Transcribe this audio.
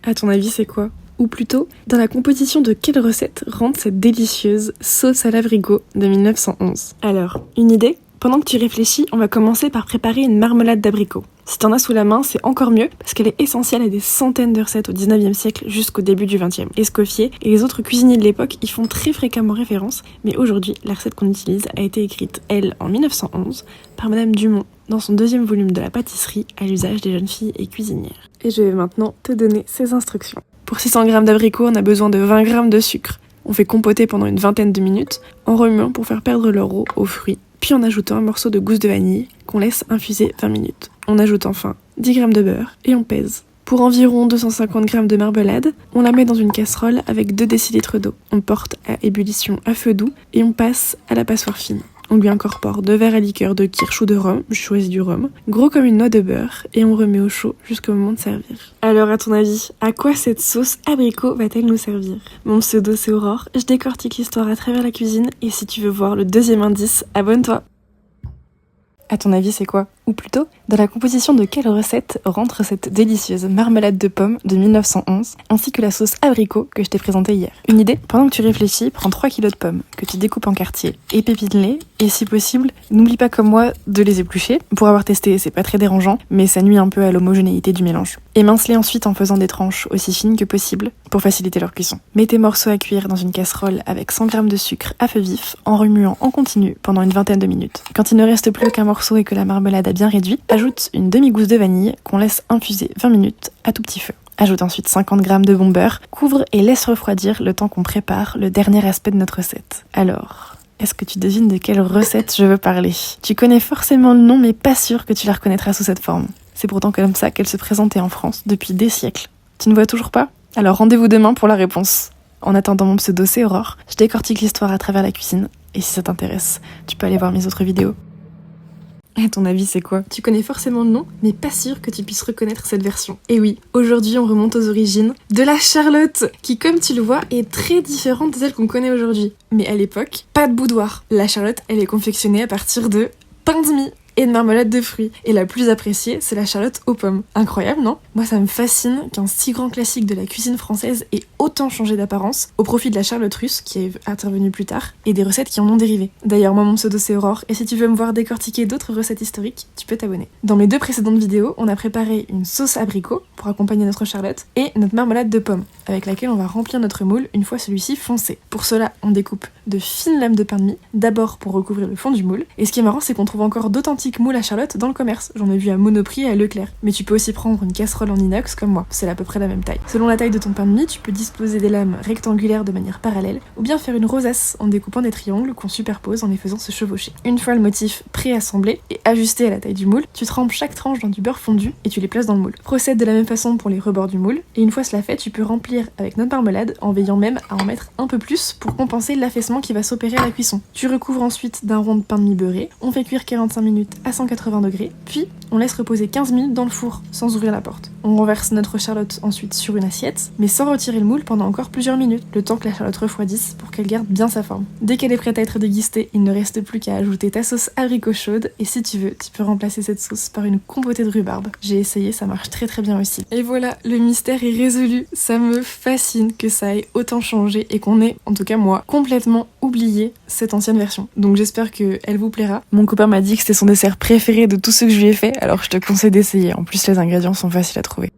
À ton avis, c'est quoi? Ou plutôt, dans la composition de quelle recette rentre cette délicieuse sauce à l'abricot de 1911? Alors, une idée? Pendant que tu réfléchis, on va commencer par préparer une marmelade d'abricot. Si t'en as sous la main, c'est encore mieux parce qu'elle est essentielle à des centaines de recettes au 19e siècle jusqu'au début du 20e. Escoffier et les autres cuisiniers de l'époque y font très fréquemment référence, mais aujourd'hui, la recette qu'on utilise a été écrite, elle, en 1911, par Madame Dumont dans son 2e volume de la pâtisserie à l'usage des jeunes filles et cuisinières. Et je vais maintenant te donner ses instructions. Pour 600 g d'abricots, on a besoin de 20 g de sucre. On fait compoter pendant une vingtaine de minutes en remuant pour faire perdre leur eau aux fruits, puis en ajoutant un morceau de gousse de vanille qu'on laisse infuser 20 minutes. On ajoute enfin 10 g de beurre et on pèse. Pour environ 250 g de marmelade, on la met dans une casserole avec 2 décilitres d'eau. On porte à ébullition à feu doux et on passe à la passoire fine. On lui incorpore 2 verres à liqueur de kirsch ou de rhum, je choisis du rhum, gros comme une noix de beurre, et on remet au chaud jusqu'au moment de servir. Alors à ton avis, à quoi cette sauce abricot va-t-elle nous servir? Mon pseudo c'est Aurore, je décortique l'histoire à travers la cuisine, et si tu veux voir le 2e indice, abonne-toi! À ton avis, c'est quoi? Ou plutôt, dans la composition de quelle recette rentre cette délicieuse marmelade de pommes de 1911, ainsi que la sauce abricot que je t'ai présentée hier? Une idée? Pendant que tu réfléchis, prends 3 kg de pommes que tu découpes en quartiers, épépine-les, et si possible, n'oublie pas comme moi de les éplucher. Pour avoir testé, c'est pas très dérangeant, mais ça nuit un peu à l'homogénéité du mélange. Émince-les ensuite en faisant des tranches aussi fines que possible pour faciliter leur cuisson. Mets tes morceaux à cuire dans une casserole avec 100 g de sucre à feu vif, en remuant en continu pendant une vingtaine de minutes. Quand il ne reste plus qu'un morceau et que la marmelade a bien réduit, ajoute une demi-gousse de vanille qu'on laisse infuser 20 minutes à tout petit feu. Ajoute ensuite 50 g de bon beurre, couvre et laisse refroidir le temps qu'on prépare le dernier aspect de notre recette. Alors, est-ce que tu devines de quelle recette je veux parler? Tu connais forcément le nom, mais pas sûr que tu la reconnaîtras sous cette forme. C'est pourtant comme ça qu'elle se présentait en France depuis des siècles. Tu ne vois toujours pas? Alors rendez-vous demain pour la réponse. En attendant, mon pseudo c'est Aurore, je décortique l'histoire à travers la cuisine, et si ça t'intéresse, tu peux aller voir mes autres vidéos. À ton avis, c'est quoi? Tu connais forcément le nom, mais pas sûr que tu puisses reconnaître cette version. Et oui, aujourd'hui on remonte aux origines de la Charlotte, qui comme tu le vois est très différente de celle qu'on connaît aujourd'hui. Mais à l'époque, pas de boudoir. La Charlotte, elle est confectionnée à partir de pain de mie et de marmelade de fruits. Et la plus appréciée, c'est la Charlotte aux pommes. Incroyable, non? Moi, ça me fascine qu'un si grand classique de la cuisine française ait autant changé d'apparence au profit de la Charlotte russe, qui est intervenue plus tard, et des recettes qui en ont dérivé. D'ailleurs, moi, mon pseudo, c'est Aurore, et si tu veux me voir décortiquer d'autres recettes historiques, tu peux t'abonner. Dans mes 2 précédentes vidéos, on a préparé une sauce abricot pour accompagner notre Charlotte, et notre marmelade de pommes, avec laquelle on va remplir notre moule une fois celui-ci foncé. Pour cela, on découpe de fines lames de pain de mie, d'abord pour recouvrir le fond du moule, et ce qui est marrant, c'est qu'on trouve encore d'authentiques moules à Charlotte dans le commerce. J'en ai vu à Monoprix et à Leclerc. Mais tu peux aussi prendre une casserole en inox comme moi, c'est à peu près la même taille. Selon la taille de ton pain de mie, tu peux disposer des lames rectangulaires de manière parallèle, ou bien faire une rosace en découpant des triangles qu'on superpose en les faisant se chevaucher. Une fois le motif préassemblé et ajusté à la taille du moule, tu trempes chaque tranche dans du beurre fondu et tu les places dans le moule. Procède de la même façon pour les rebords du moule, et une fois cela fait, tu peux remplir avec notre marmelade en veillant même à en mettre un peu plus pour compenser l'affaissement qui va s'opérer à la cuisson. Tu recouvres ensuite d'un rond de pain de mie beurré, on fait cuire 45 minutes à 180 degrés, puis on laisse reposer 15 minutes dans le four sans ouvrir la porte. On renverse notre Charlotte ensuite sur une assiette, mais sans retirer le moule pendant encore plusieurs minutes, le temps que la Charlotte refroidisse pour qu'elle garde bien sa forme. Dès qu'elle est prête à être dégustée, il ne reste plus qu'à ajouter ta sauce abricot chaude, et si tu veux, tu peux remplacer cette sauce par une compotée de rhubarbe. J'ai essayé, ça marche très très bien aussi. Et voilà, le mystère est résolu. Ça me fascine que ça ait autant changé et qu'on ait, en tout cas moi, complètement oublié cette ancienne version. Donc j'espère qu'elle vous plaira. Mon copain m'a dit que c'était son dessert préféré de tous ceux que je lui ai fait, alors je te conseille d'essayer. En plus, les ingrédients sont faciles à trouver.